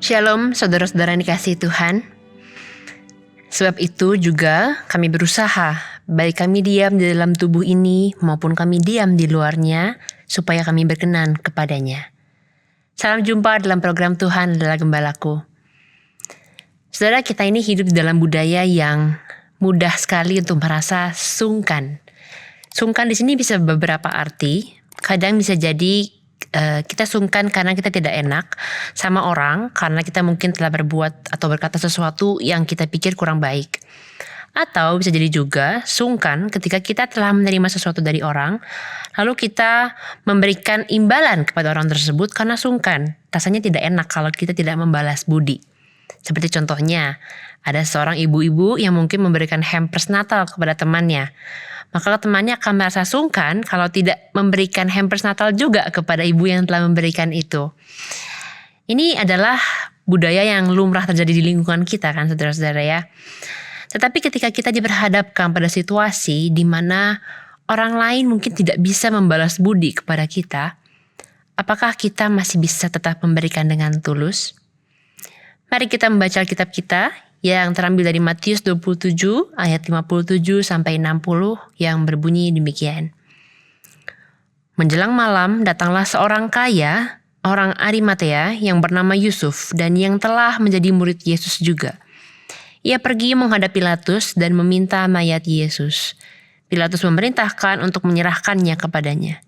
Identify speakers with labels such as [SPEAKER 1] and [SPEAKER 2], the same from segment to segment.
[SPEAKER 1] Shalom saudara-saudara yang dikasihi Tuhan. Sebab itu juga kami berusaha, baik kami diam di dalam tubuh ini maupun kami diam di luarnya, supaya kami berkenan kepadanya. Salam jumpa dalam program Tuhan adalah Gembalaku. Saudara, kita ini hidup di dalam budaya yang mudah sekali untuk merasa sungkan. Sungkan di sini bisa beberapa arti. Kadang bisa jadi kita sungkan karena kita tidak enak sama orang, karena kita mungkin telah berbuat atau berkata sesuatu yang kita pikir kurang baik. Atau bisa jadi juga sungkan ketika kita telah menerima sesuatu dari orang, lalu kita memberikan imbalan kepada orang tersebut karena sungkan. Rasanya tidak enak kalau kita tidak membalas budi. Seperti contohnya, ada seorang ibu-ibu yang mungkin memberikan hampers Natal kepada temannya. Maka temannya akan merasa sungkan kalau tidak memberikan hampers Natal juga kepada ibu yang telah memberikan itu. Ini adalah budaya yang lumrah terjadi di lingkungan kita kan saudara-saudara ya. Tetapi ketika kita diperhadapkan pada situasi di mana orang lain mungkin tidak bisa membalas budi kepada kita, apakah kita masih bisa tetap memberikan dengan tulus? Mari kita membaca Alkitab kita yang terambil dari Matius 27 ayat 57 sampai 60 yang berbunyi demikian. Menjelang malam datanglah seorang kaya, orang Arimatea yang bernama Yusuf dan yang telah menjadi murid Yesus juga. Ia pergi menghadap Pilatus dan meminta mayat Yesus. Pilatus memerintahkan untuk menyerahkannya kepadanya.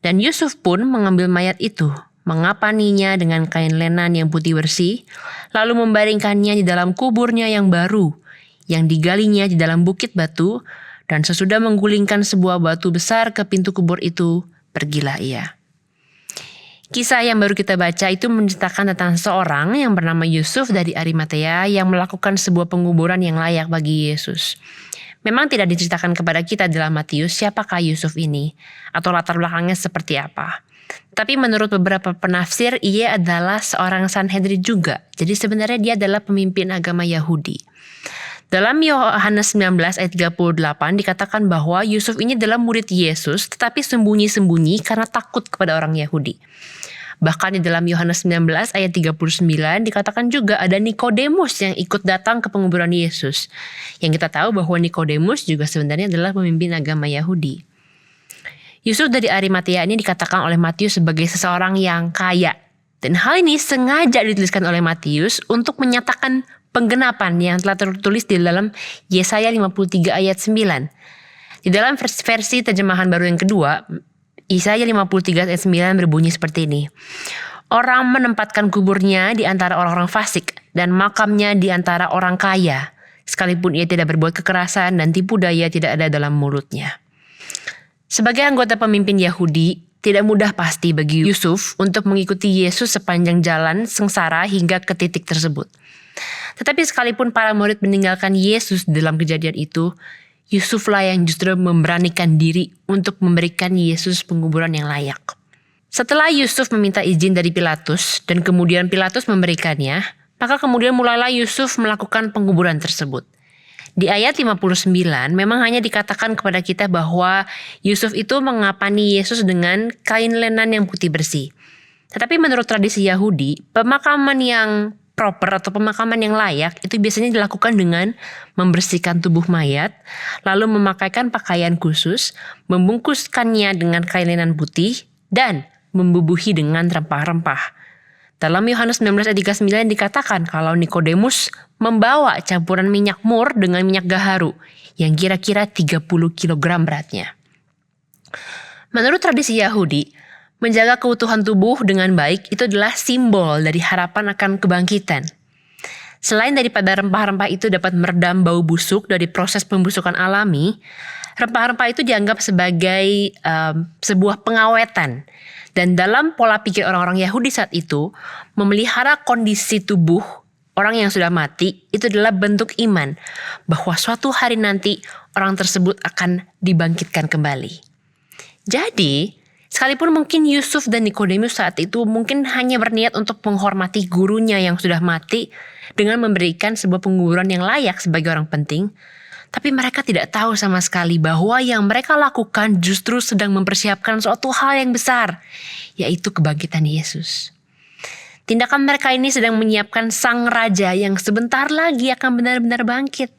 [SPEAKER 1] Dan Yusuf pun mengambil mayat itu, mengapaninya dengan kain lenan yang putih bersih, lalu membaringkannya di dalam kuburnya yang baru, yang digalinya di dalam bukit batu, dan sesudah menggulingkan sebuah batu besar ke pintu kubur itu, pergilah ia. Kisah yang baru kita baca itu menceritakan tentang seorang yang bernama Yusuf dari Arimatea yang melakukan sebuah penguburan yang layak bagi Yesus. Memang tidak diceritakan kepada kita dalam Matius siapakah Yusuf ini, atau latar belakangnya seperti apa. Tapi menurut beberapa penafsir, ia adalah seorang Sanhedrin juga. Jadi sebenarnya dia adalah pemimpin agama Yahudi. Dalam Yohanes 19 ayat 38 dikatakan bahwa Yusuf ini adalah murid Yesus, tetapi sembunyi-sembunyi karena takut kepada orang Yahudi. Bahkan di dalam Yohanes 19 ayat 39 dikatakan juga ada Nikodemus yang ikut datang ke penguburan Yesus. Yang kita tahu bahwa Nikodemus juga sebenarnya adalah pemimpin agama Yahudi. Yusuf dari Arimatea ini dikatakan oleh Matius sebagai seseorang yang kaya. Dan hal ini sengaja dituliskan oleh Matius untuk menyatakan penggenapan yang telah tertulis di dalam Yesaya 53 ayat 9. Di dalam versi terjemahan baru yang kedua, Yesaya 53 ayat 9 berbunyi seperti ini. Orang menempatkan kuburnya di antara orang-orang fasik dan makamnya di antara orang kaya, sekalipun ia tidak berbuat kekerasan dan tipu daya tidak ada dalam mulutnya. Sebagai anggota pemimpin Yahudi, tidak mudah pasti bagi Yusuf untuk mengikuti Yesus sepanjang jalan sengsara hingga ke titik tersebut. Tetapi sekalipun para murid meninggalkan Yesus dalam kejadian itu, Yusuflah yang justru memberanikan diri untuk memberikan Yesus penguburan yang layak. Setelah Yusuf meminta izin dari Pilatus dan kemudian Pilatus memberikannya, maka kemudian mulailah Yusuf melakukan penguburan tersebut. Di ayat 59 memang hanya dikatakan kepada kita bahwa Yusuf itu mengapani Yesus dengan kain lenan yang putih bersih. Tetapi menurut tradisi Yahudi, pemakaman yang proper atau pemakaman yang layak itu biasanya dilakukan dengan membersihkan tubuh mayat, lalu memakaikan pakaian khusus, membungkuskannya dengan kain lenan putih, dan membubuhi dengan rempah-rempah. Dalam Yohanes 19 ayat 39 dikatakan kalau Nikodemus membawa campuran minyak mur dengan minyak gaharu yang kira-kira 30 kg beratnya. Menurut tradisi Yahudi, menjaga keutuhan tubuh dengan baik itu adalah simbol dari harapan akan kebangkitan. Selain daripada rempah-rempah itu dapat meredam bau busuk dari proses pembusukan alami, rempah-rempah itu dianggap sebagai sebuah pengawetan. Dan dalam pola pikir orang-orang Yahudi saat itu, memelihara kondisi tubuh orang yang sudah mati itu adalah bentuk iman bahwa suatu hari nanti orang tersebut akan dibangkitkan kembali. Jadi, sekalipun mungkin Yusuf dan Nikodemus saat itu mungkin hanya berniat untuk menghormati gurunya yang sudah mati dengan memberikan sebuah penguburan yang layak sebagai orang penting, tapi mereka tidak tahu sama sekali bahwa yang mereka lakukan justru sedang mempersiapkan suatu hal yang besar, yaitu kebangkitan Yesus. Tindakan mereka ini sedang menyiapkan sang raja yang sebentar lagi akan benar-benar bangkit.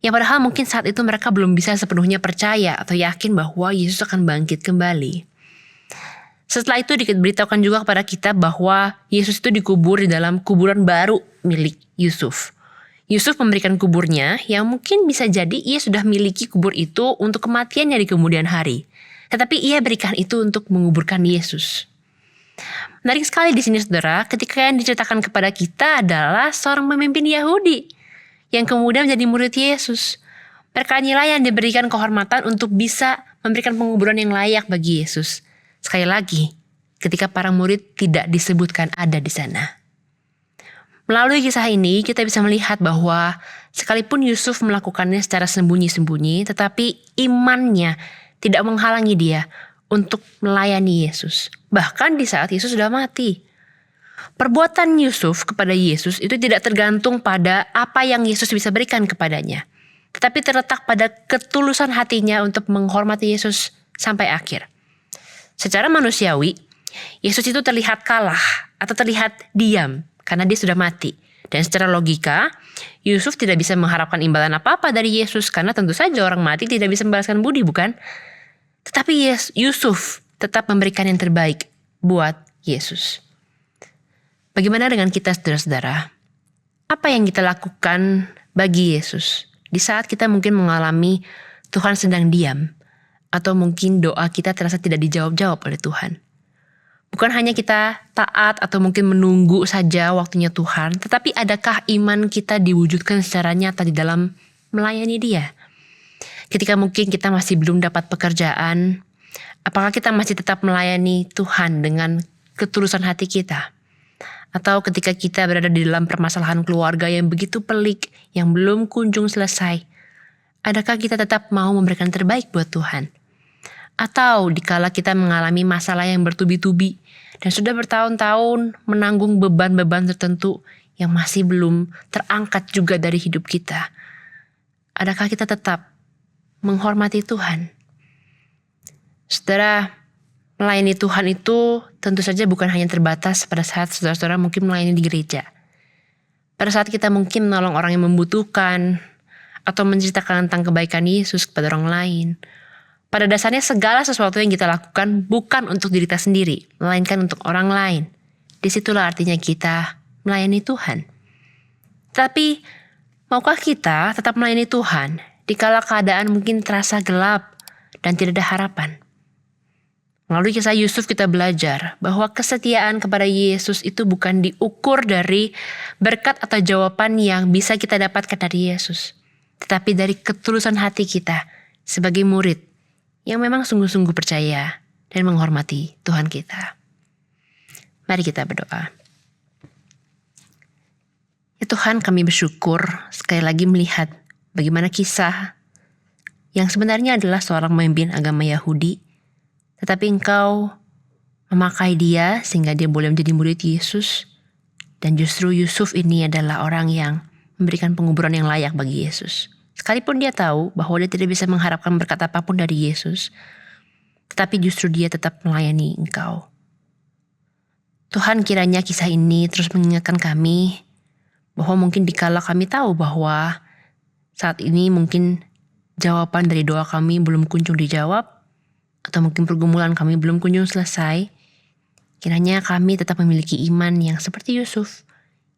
[SPEAKER 1] Yang padahal mungkin saat itu mereka belum bisa sepenuhnya percaya atau yakin bahwa Yesus akan bangkit kembali. Setelah itu diberitahukan juga kepada kita bahwa Yesus itu dikubur di dalam kuburan baru milik Yusuf. Yusuf memberikan kuburnya yang mungkin bisa jadi ia sudah miliki kubur itu untuk kematiannya di kemudian hari. Tetapi ia berikan itu untuk menguburkan Yesus. Menarik sekali di sini saudara, ketika yang diceritakan kepada kita adalah seorang pemimpin Yahudi yang kemudian menjadi murid Yesus. Mereka inilah yang diberikan kehormatan untuk bisa memberikan penguburan yang layak bagi Yesus. Sekali lagi, ketika para murid tidak disebutkan ada di sana. Melalui kisah ini, kita bisa melihat bahwa sekalipun Yusuf melakukannya secara sembunyi-sembunyi, tetapi imannya tidak menghalangi dia untuk melayani Yesus. Bahkan di saat Yesus sudah mati. Perbuatan Yusuf kepada Yesus itu tidak tergantung pada apa yang Yesus bisa berikan kepadanya. Tetapi terletak pada ketulusan hatinya untuk menghormati Yesus sampai akhir. Secara manusiawi, Yesus itu terlihat kalah atau terlihat diam karena dia sudah mati. Dan secara logika, Yusuf tidak bisa mengharapkan imbalan apa-apa dari Yesus karena tentu saja orang mati tidak bisa membalaskan budi, bukan? Tetapi Yusuf tetap memberikan yang terbaik buat Yesus. Bagaimana dengan kita saudara-saudara? Apa yang kita lakukan bagi Yesus di saat kita mungkin mengalami Tuhan sedang diam, atau mungkin doa kita terasa tidak dijawab-jawab oleh Tuhan? Bukan hanya kita taat atau mungkin menunggu saja waktunya Tuhan, tetapi adakah iman kita diwujudkan secara nyata di dalam melayani Dia? Ketika mungkin kita masih belum dapat pekerjaan, apakah kita masih tetap melayani Tuhan dengan ketulusan hati kita? Atau ketika kita berada di dalam permasalahan keluarga yang begitu pelik, yang belum kunjung selesai, adakah kita tetap mau memberikan terbaik buat Tuhan? Atau dikala kita mengalami masalah yang bertubi-tubi dan sudah bertahun-tahun menanggung beban-beban tertentu yang masih belum terangkat juga dari hidup kita, adakah kita tetap menghormati Tuhan? Saudara, melayani Tuhan itu tentu saja bukan hanya terbatas pada saat saudara-saudara mungkin melayani di gereja. Pada saat kita mungkin menolong orang yang membutuhkan atau menceritakan tentang kebaikan Yesus kepada orang lain. Pada dasarnya segala sesuatu yang kita lakukan bukan untuk diri kita sendiri, melainkan untuk orang lain. Disitulah artinya kita melayani Tuhan. Tapi maukah kita tetap melayani Tuhan dikala keadaan mungkin terasa gelap dan tidak ada harapan? Melalui kisah Yusuf kita belajar bahwa kesetiaan kepada Yesus itu bukan diukur dari berkat atau jawaban yang bisa kita dapatkan dari Yesus, tetapi dari ketulusan hati kita sebagai murid yang memang sungguh-sungguh percaya dan menghormati Tuhan kita. Mari kita berdoa. Ya Tuhan, kami bersyukur sekali lagi melihat bagaimana kisah yang sebenarnya adalah seorang pemimpin agama Yahudi, tetapi Engkau memakai dia sehingga dia boleh menjadi murid Yesus. Dan justru Yusuf ini adalah orang yang memberikan penguburan yang layak bagi Yesus. Sekalipun dia tahu bahwa dia tidak bisa mengharapkan berkat apapun dari Yesus, tetapi justru dia tetap melayani Engkau. Tuhan, kiranya kisah ini terus mengingatkan kami bahwa mungkin dikala kami tahu bahwa saat ini mungkin jawaban dari doa kami belum kunjung dijawab, atau mungkin pergumulan kami belum kunjung selesai, kiranya kami tetap memiliki iman yang seperti Yusuf,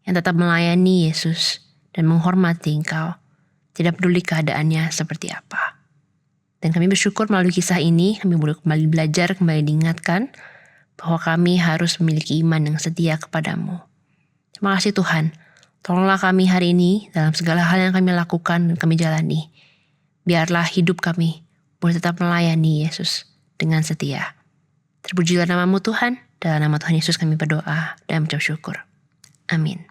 [SPEAKER 1] yang tetap melayani Yesus dan menghormati Engkau, tidak peduli keadaannya seperti apa. Dan kami bersyukur melalui kisah ini, kami boleh kembali belajar, kembali diingatkan bahwa kami harus memiliki iman yang setia kepadamu. Terima kasih Tuhan, tolonglah kami hari ini dalam segala hal yang kami lakukan dan kami jalani. Biarlah hidup kami boleh tetap melayani Yesus dengan setia. Terpujilah namamu Tuhan, dalam nama Tuhan Yesus kami berdoa dan mengucap syukur. Amin.